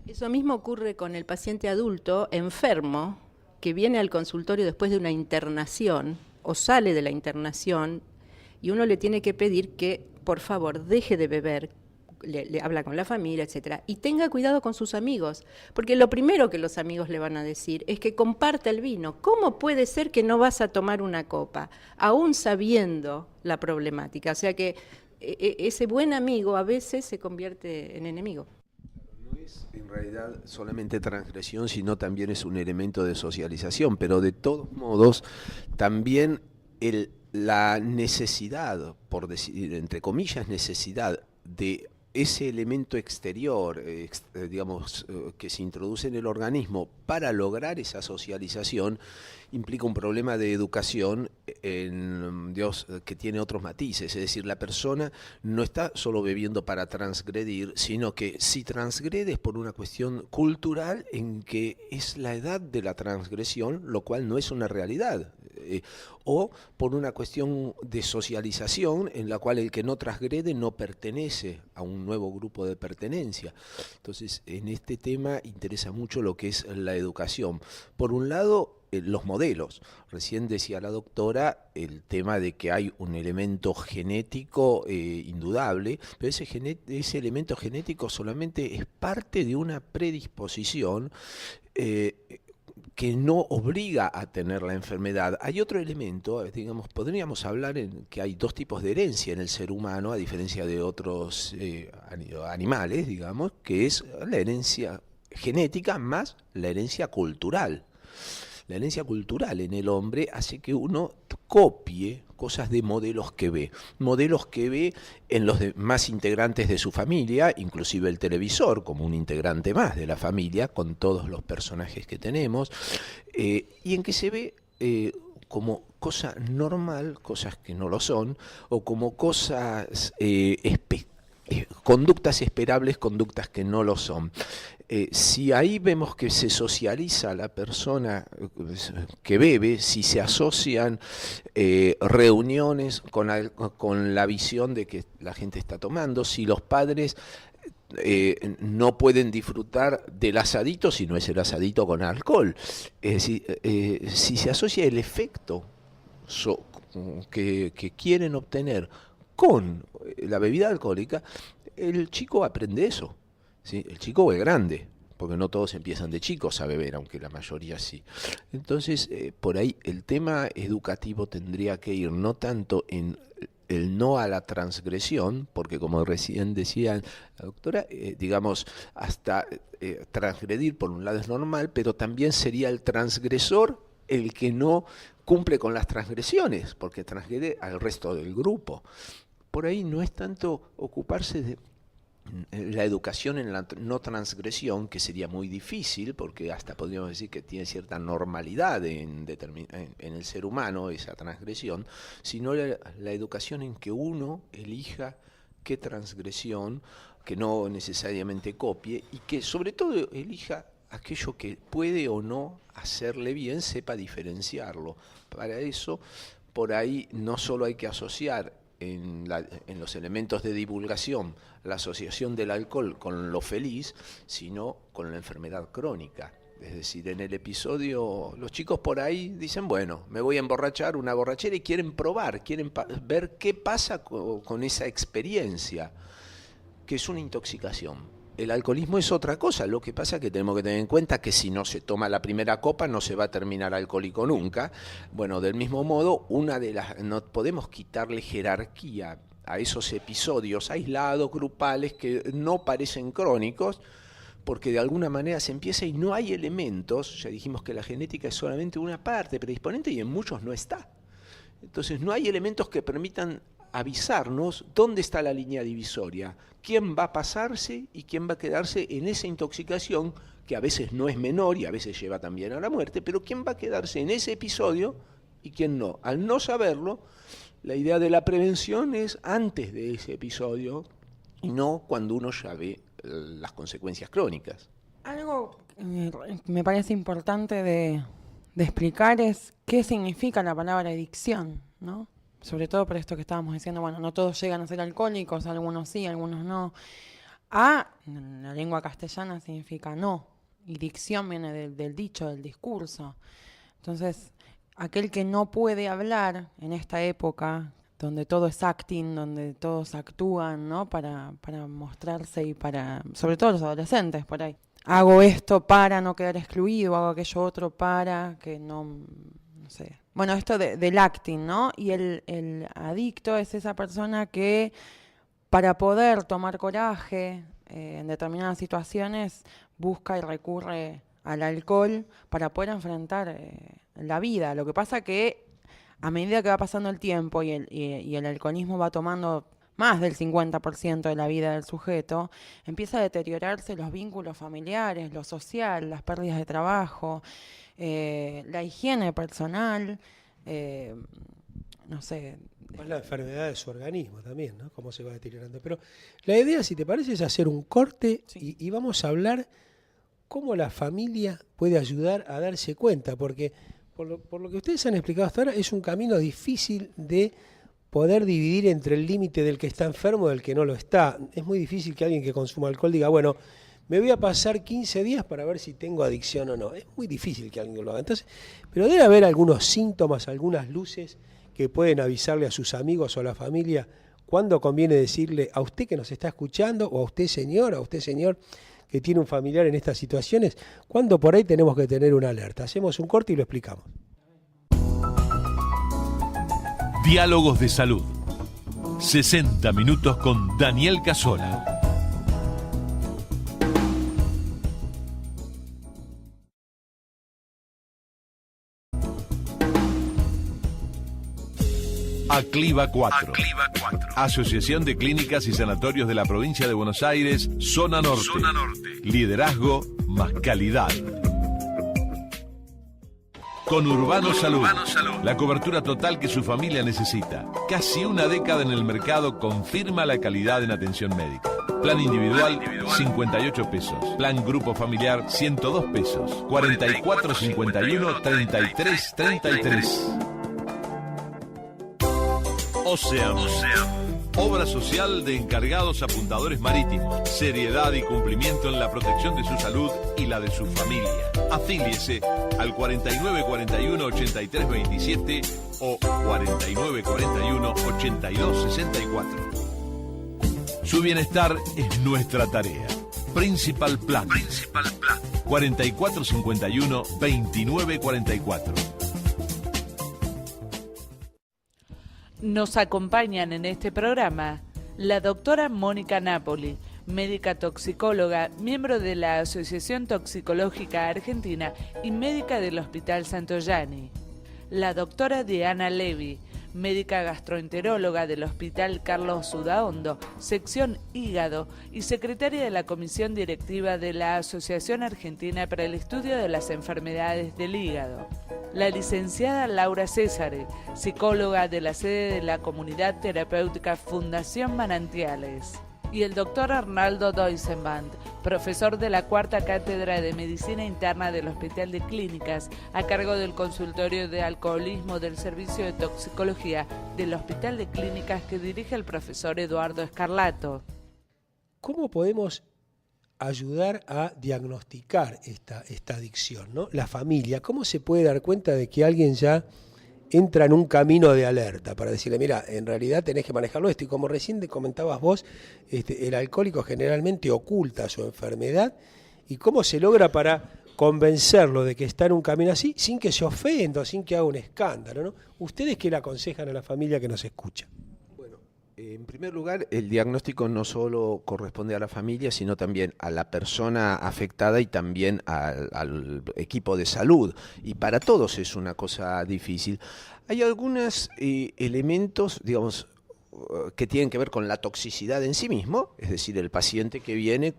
Eso mismo ocurre con el paciente adulto enfermo que viene al consultorio después de una internación o sale de la internación y uno le tiene que pedir que por favor deje de beber, le habla con la familia, etcétera, y tenga cuidado con sus amigos, porque lo primero que los amigos le van a decir es que comparta el vino. ¿Cómo puede ser que no vas a tomar una copa, aún sabiendo la problemática? O sea que ese buen amigo a veces se convierte en enemigo. No es en realidad solamente transgresión, sino también es un elemento de socialización, pero de todos modos también la necesidad, por decir, entre comillas, necesidad de ese elemento exterior, digamos, que se introduce en el organismo para lograr esa socialización, implica un problema de educación Dios, que tiene otros matices. Es decir, la persona no está solo bebiendo para transgredir, sino que si transgrede es por una cuestión cultural en que es la edad de la transgresión, lo cual no es una realidad. O por una cuestión de socialización en la cual el que no transgrede no pertenece a un nuevo grupo de pertenencia. Entonces, en este tema interesa mucho lo que es la educación. Por un lado, los modelos. Recién decía la doctora el tema de que hay un elemento genético indudable, pero ese elemento genético solamente es parte de una predisposición que no obliga a tener la enfermedad. Hay otro elemento, digamos, podríamos hablar en que hay dos tipos de herencia en el ser humano, a diferencia de otros animales, digamos, que es la herencia genética más la herencia cultural. La herencia cultural en el hombre hace que uno copie cosas de modelos que ve en los demás integrantes de su familia, inclusive el televisor como un integrante más de la familia, con todos los personajes que tenemos, y en que se ve como cosa normal, cosas que no lo son, o como cosas conductas esperables, conductas que no lo son. Si ahí vemos que se socializa la persona que bebe, si se asocian reuniones con la visión de que la gente está tomando, si los padres no pueden disfrutar del asadito si no es el asadito con alcohol, es decir, si se asocia el efecto so, que quieren obtener con la bebida alcohólica, el chico aprende eso. ¿Sí? El chico es grande, porque no todos empiezan de chicos a beber, aunque la mayoría sí. Entonces, por ahí el tema educativo tendría que ir no tanto en el no a la transgresión, porque como recién decía la doctora, digamos, hasta transgredir por un lado es normal, pero también sería el transgresor el que no cumple con las transgresiones, porque transgrede al resto del grupo. Por ahí no es tanto ocuparse de la educación en la no transgresión, que sería muy difícil, porque hasta podríamos decir que tiene cierta normalidad en el ser humano esa transgresión, sino la educación en que uno elija qué transgresión, que no necesariamente copie, y que sobre todo elija aquello que puede o no hacerle bien, sepa diferenciarlo. Para eso, por ahí no solo hay que asociar en los elementos de divulgación la asociación del alcohol con lo feliz, sino con la enfermedad crónica. Es decir, en el episodio, los chicos por ahí dicen, bueno, me voy a emborrachar, una borrachera, y quieren probar, quieren ver qué pasa con esa experiencia, que es una intoxicación. El alcoholismo es otra cosa, lo que pasa es que tenemos que tener en cuenta que si no se toma la primera copa no se va a terminar alcohólico nunca. Bueno, del mismo modo, no podemos quitarle jerarquía a esos episodios aislados, grupales, que no parecen crónicos, porque de alguna manera se empieza y no hay elementos. Ya dijimos que la genética es solamente una parte predisponente y en muchos no está. Entonces no hay elementos que permitan avisarnos dónde está la línea divisoria, quién va a pasarse y quién va a quedarse en esa intoxicación, que a veces no es menor y a veces lleva también a la muerte, pero quién va a quedarse en ese episodio y quién no. Al no saberlo, la idea de la prevención es antes de ese episodio y no cuando uno ya ve las consecuencias crónicas. Algo me parece importante de explicar es qué significa la palabra adicción, ¿no? Sobre todo por esto que estábamos diciendo, bueno, no todos llegan a ser alcohólicos, algunos sí, algunos no. En la lengua castellana significa no, y dicción viene del dicho, del discurso. Entonces, aquel que no puede hablar en esta época, donde todo es acting, donde todos actúan, ¿no? Para mostrarse y sobre todo los adolescentes por ahí. Hago esto para no quedar excluido, hago aquello otro para que no sé. Bueno, esto del acting, ¿no? Y el adicto es esa persona que para poder tomar coraje en determinadas situaciones busca y recurre al alcohol para poder enfrentar la vida. Lo que pasa que a medida que va pasando el tiempo y el alcoholismo va tomando más del 50% de la vida del sujeto, empieza a deteriorarse los vínculos familiares, lo social, las pérdidas de trabajo, la higiene personal, no sé. Más la enfermedad de su organismo también, ¿no? Cómo se va deteriorando. Pero la idea, si te parece, es hacer un corte y vamos a hablar cómo la familia puede ayudar a darse cuenta, porque por lo que ustedes han explicado hasta ahora, es un camino difícil de poder dividir entre el límite del que está enfermo y del que no lo está. Es muy difícil que alguien que consuma alcohol diga, bueno, me voy a pasar 15 días para ver si tengo adicción o no. Es muy difícil que alguien lo haga. Entonces, pero debe haber algunos síntomas, algunas luces que pueden avisarle a sus amigos o a la familia cuándo conviene decirle a usted que nos está escuchando, o a usted señor que tiene un familiar en estas situaciones, cuándo por ahí tenemos que tener una alerta. Hacemos un corte y lo explicamos. Diálogos de Salud. 60 minutos con Daniel Casola. Acliva 4. Asociación de Clínicas y Sanatorios de la Provincia de Buenos Aires, Zona Norte. Liderazgo más calidad. Con Urbano Salud, la cobertura total que su familia necesita. Casi una década en el mercado confirma la calidad en atención médica. Plan individual, 58 pesos. Plan grupo familiar, 102 pesos. 4451-3333. Ocean. Obra social de encargados apuntadores marítimos. Seriedad y cumplimiento en la protección de su salud y la de su familia. Afíliese al 4941-8327 o 4941-8264. Su bienestar es nuestra tarea. Principal Plan. 4451-2944. Nos acompañan en este programa la doctora Mónica Napoli, médica toxicóloga, miembro de la Asociación Toxicológica Argentina y médica del Hospital Santoyani. La doctora Diana Levy, médica gastroenteróloga del Hospital Carlos Sudaondo, sección Hígado, y secretaria de la Comisión Directiva de la Asociación Argentina para el Estudio de las Enfermedades del Hígado. La licenciada Laura Césare, psicóloga de la sede de la Comunidad Terapéutica Fundación Manantiales. Y el doctor Arnaldo Doisenband, profesor de la Cuarta Cátedra de Medicina Interna del Hospital de Clínicas, a cargo del Consultorio de Alcoholismo del Servicio de Toxicología del Hospital de Clínicas que dirige el profesor Eduardo Escarlato. ¿Cómo podemos ayudar a diagnosticar esta adicción, ¿no? La familia, ¿cómo se puede dar cuenta de que alguien ya entra en un camino de alerta para decirle, mira, en realidad tenés que manejarlo esto? Y como recién te comentabas vos, el alcohólico generalmente oculta su enfermedad, y cómo se logra para convencerlo de que está en un camino así sin que se ofenda, sin que haga un escándalo, ¿no? ¿Ustedes qué le aconsejan a la familia que nos escucha? En primer lugar, el diagnóstico no solo corresponde a la familia, sino también a la persona afectada y también al equipo de salud. Y para todos es una cosa difícil. Hay algunos elementos, digamos, que tienen que ver con la toxicidad en sí mismo, es decir, el paciente que viene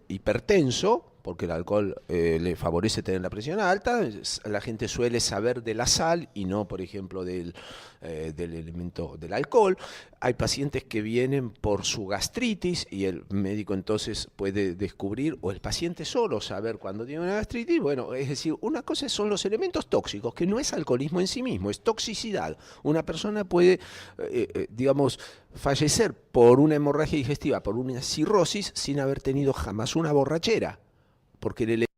hipertenso, porque el alcohol le favorece tener la presión alta. La gente suele saber de la sal y no, por ejemplo, del elemento del alcohol. Hay pacientes que vienen por su gastritis y el médico entonces puede descubrir, o el paciente solo saber cuando tiene una gastritis. Bueno, es decir, una cosa son los elementos tóxicos, que no es alcoholismo en sí mismo, es toxicidad. Una persona puede, digamos, fallecer por una hemorragia digestiva, por una cirrosis, sin haber tenido jamás una borrachera, porque el